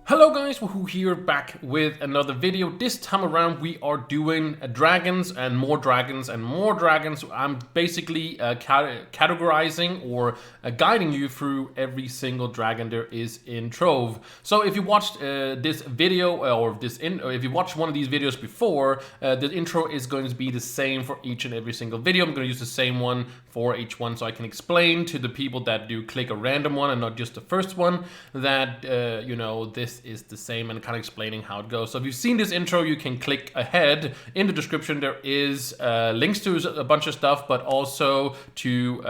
Hello guys, Wahoo here, back with another video. This time around we are doing dragons and more dragons and more dragons. I'm basically categorizing or guiding you through every single dragon there is in Trove. So if you watched this video or if you watched one of these videos before, the intro is going to be the same for each and every single video. I'm going to use the same one for each one so I can explain to the people that do click a random one and not just the first one that you know, this is the same, and kind of explaining how it goes. So if you've seen this intro, you can click ahead. In the description there is links to a bunch of stuff, but also to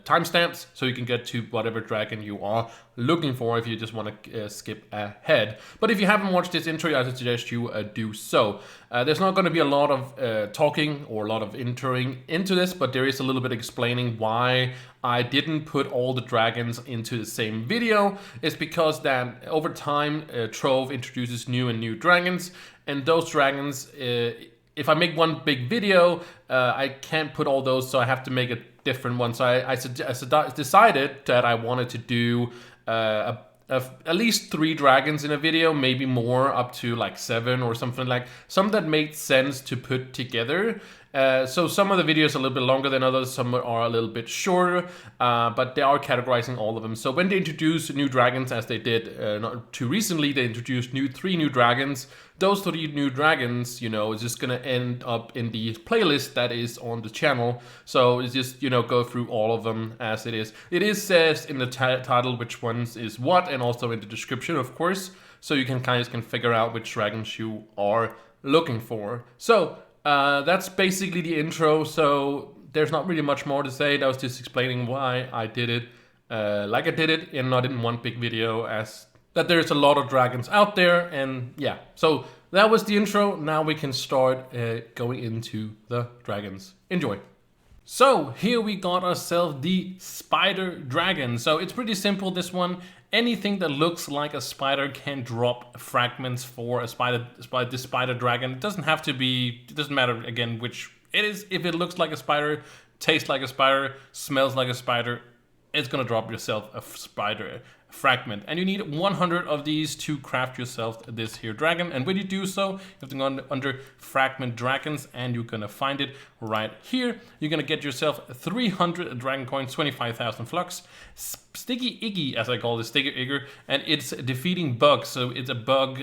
timestamps so you can get to whatever dragon you are looking for if you just want to skip ahead. But if you haven't watched this intro, I suggest you do so. There's not going to be a lot of talking or a lot of entering into this, but there is a little bit explaining why I didn't put all the dragons into the same video. It's because that over time Trove introduces new dragons, and those dragons, if I make one big video, I can't put all those, so I have to make a different one. So I decided that I wanted to do at least 3 dragons in a video, maybe more, up to like 7 or something, like some that made sense to put together. So some of the videos are a little bit longer than others, some are a little bit shorter, but they are categorizing all of them. So when they introduce new dragons, as they did not too recently, they introduced 3 new dragons. Those 3 new dragons, you know, is just gonna end up in the playlist that is on the channel. So it's just, you know, go through all of them as it is. It is says in the title which ones is what, and also in the description, of course, so you can kind of figure out which dragons you are looking for. So that's basically the intro, so there's not really much more to say. That was just explaining why I did it like I did it, and not in one big video, as that there's a lot of dragons out there. And yeah, so that was the intro. Now we can start going into the dragons. Enjoy. So here we got ourselves the spider dragon. So it's pretty simple, this one. Anything that looks like a spider can drop fragments for a this spider dragon. It doesn't have to be, it doesn't matter again which it is. If it looks like a spider, tastes like a spider, smells like a spider, it's gonna drop yourself a spider fragment. And you need 100 of these to craft yourself this here dragon. And when you do so, you have to go under fragment dragons, and you're gonna find it right here. You're gonna get yourself 300 dragon coins, 25,000 flux, Sticky Iggy, as I call this, Sticky Iggy, and it's defeating bugs. So it's a bug.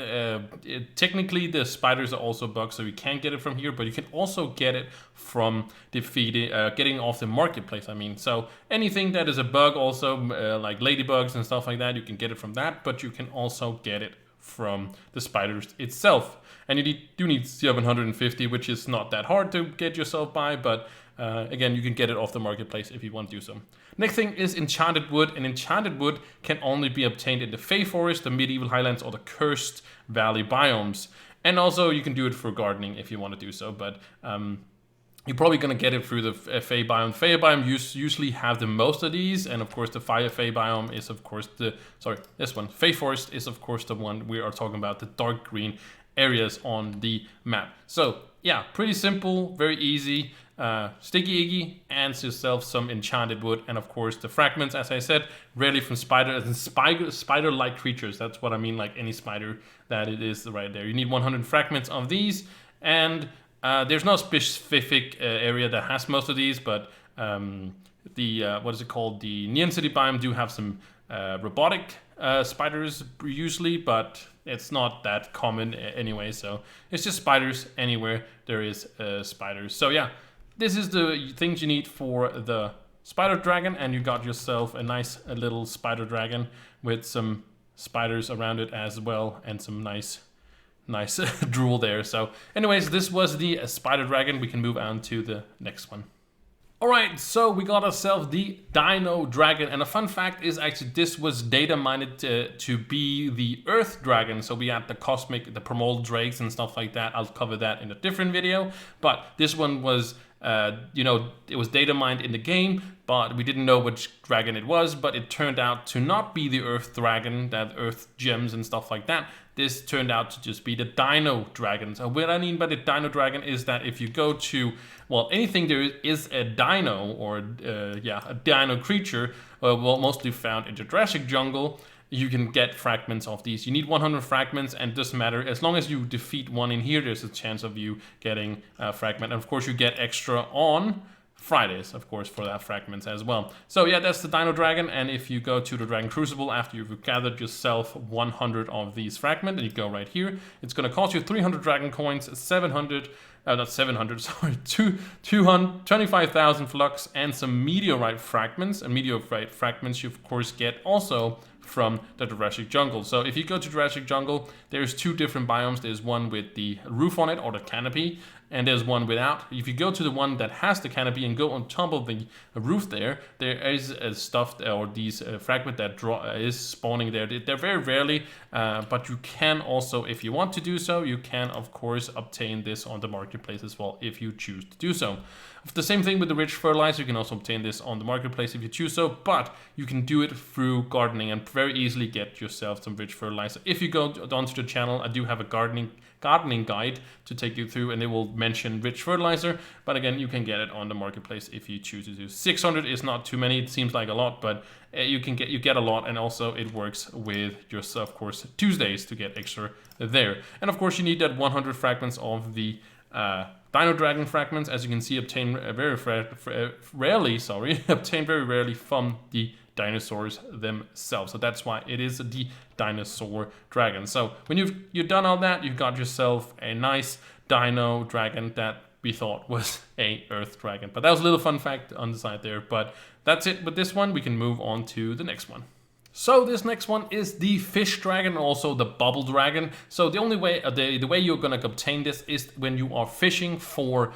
Technically, the spiders are also bugs, so you can't get it from here, but you can also get it from getting off the marketplace. I mean, so anything that is a bug, also like ladybugs and stuff like that, you can get it from that, but you can also get it from the spiders itself. And you do need 750, which is not that hard to get yourself by, but again, you can get it off the marketplace if you want to do so. Next thing is enchanted wood, and enchanted wood can only be obtained in the Fey Forest, the Medieval Highlands, or the Cursed Valley biomes. And also you can do it for gardening if you want to do so, but you're probably going to get it through the Fey biome. Fey biome usually have the most of these, and of course the Fire Fey biome is of course this one. Fey Forest is of course the one we are talking about, the dark green areas on the map. So yeah, pretty simple, very easy. Sticky Iggy, and yourself some enchanted wood, and of course the fragments, as I said, rarely from spider-like creatures. That's what I mean, like any spider that it is right there. You need 100 fragments of these, and there's no specific area that has most of these, but what is it called? The Neon City biome do have some robotic spiders usually, but it's not that common anyway. So it's just spiders anywhere there is spiders. So yeah, this is the things you need for the spider dragon, and you got yourself a nice little spider dragon with some spiders around it as well, and some nice drool there. So anyways, this was the spider dragon. We can move on to the next one. Alright, so we got ourselves the Dino Dragon, and a fun fact is actually this was data mined to be the Earth Dragon. So we had the cosmic, the primordial drakes and stuff like that. I'll cover that in a different video, but this one was, you know, it was data mined in the game but we didn't know which dragon it was, but it turned out to not be the Earth Dragon, that Earth gems and stuff like that. This turned out to just be the Dino Dragon. So what I mean by the Dino Dragon is that if you go to, well, anything there is a dino, or a dino creature, mostly found in the Jurassic jungle, you can get fragments of these. You need 100 fragments, and it doesn't matter. As long as you defeat one in here, there's a chance of you getting a fragment. And of course, you get extra on Fridays, of course, for that fragments as well. So yeah, that's the Dino Dragon. And if you go to the Dragon Crucible after you've gathered yourself 100 of these fragments, and you go right here, it's going to cost you 300 dragon coins, 700, not 700, sorry, 25,000 flux, and some meteorite fragments. And meteorite fragments you of course get also from the Jurassic jungle. So if you go to Jurassic jungle, there's two different biomes. There's one with the roof on it, or the canopy, and there's one without. If you go to the one that has the canopy and go on top of the roof there is stuff, or these fragment that is spawning there. They're very rarely, but you can also, if you want to do so, you can of course obtain this on the marketplace as well if you choose to do so. The same thing with the rich fertilizer. You can also obtain this on the marketplace if you choose so, but you can do it through gardening and very easily get yourself some rich fertilizer. If you go onto the channel, I do have a gardening guide to take you through, and it will mention rich fertilizer, but again, you can get it on the marketplace if you choose to do. 600 is not too many. It seems like a lot, but you get a lot, and also it works with your, of course, Tuesdays to get extra there. And of course, you need that 100 fragments of the Dino Dragon fragments, as you can see, obtained very rarely from the dinosaurs themselves. So that's why it is the Dinosaur Dragon. So when you've done all that, you've got yourself a nice Dino Dragon that we thought was a Earth Dragon. But that was a little fun fact on the side there. But that's it with this one. We can move on to the next one. So this next one is the Fish Dragon, also the Bubble Dragon. So the only way, the way you're gonna obtain this is when you are fishing for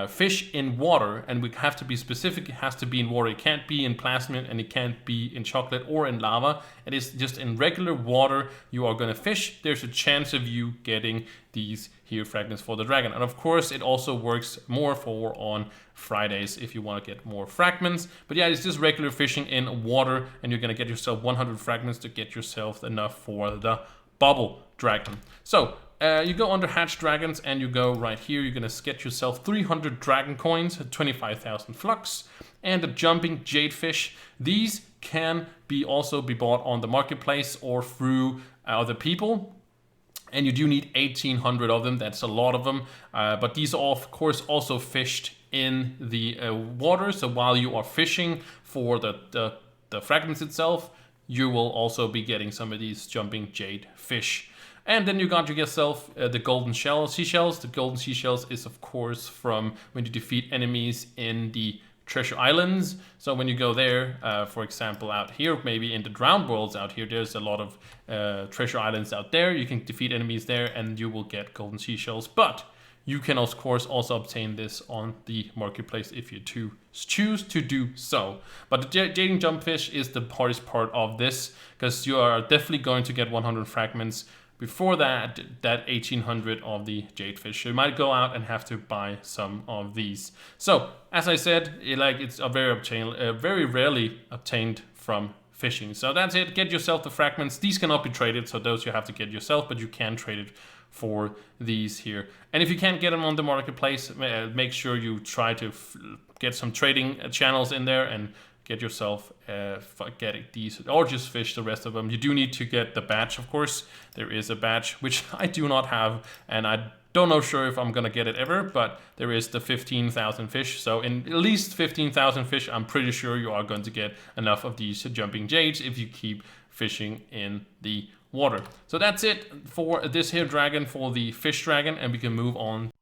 fish in water, and we have to be specific. It has to be in water. It can't be in plasmid, and it can't be in chocolate or in lava. It is just in regular water you are gonna fish. There's a chance of you getting these here fragments for the dragon, and of course it also works more for on Fridays if you want to get more fragments. But yeah, it's just regular fishing in water, and you're gonna get yourself 100 fragments to get yourself enough for the Bubble Dragon. So you go under Hatch Dragons, and you go right here. You're gonna get yourself 300 dragon coins, 25,000 flux, and the Jumping Jadefish. These can also be bought on the marketplace or through other people. And you do need 1,800 of them. That's a lot of them. But these are, of course, also fished in the water. So while you are fishing for the fragments itself, you will also be getting some of these Jumping Jade fish. And then you got yourself the golden seashells. The golden seashells is, of course, from when you defeat enemies in the treasure islands. So when you go there, for example, out here, maybe in the drowned worlds out here, there's a lot of treasure islands out there. You can defeat enemies there, and you will get golden seashells. But you can, of course, also obtain this on the marketplace if you choose to do so. But the Jading Jumpfish is the hardest part of this, because you are definitely going to get 100 fragments before that 1,800 of the Jadefish. So you might go out and have to buy some of these. So as I said, it's a very rarely obtained from fishing. So that's it. Get yourself the fragments. These cannot be traded, so those you have to get yourself, but you can trade it for these here. And if you can't get them on the marketplace, make sure you try to get some trading channels in there and get yourself getting these, or just fish the rest of them. You do need to get the badge, of course. There is a badge, which I do not have, and I don't know sure if I'm gonna get it ever, but there is the 15,000 fish. So in at least 15,000 fish, I'm pretty sure you are going to get enough of these Jumping Jades if you keep fishing in the water. So that's it for this here dragon, for the Fish Dragon, and we can move on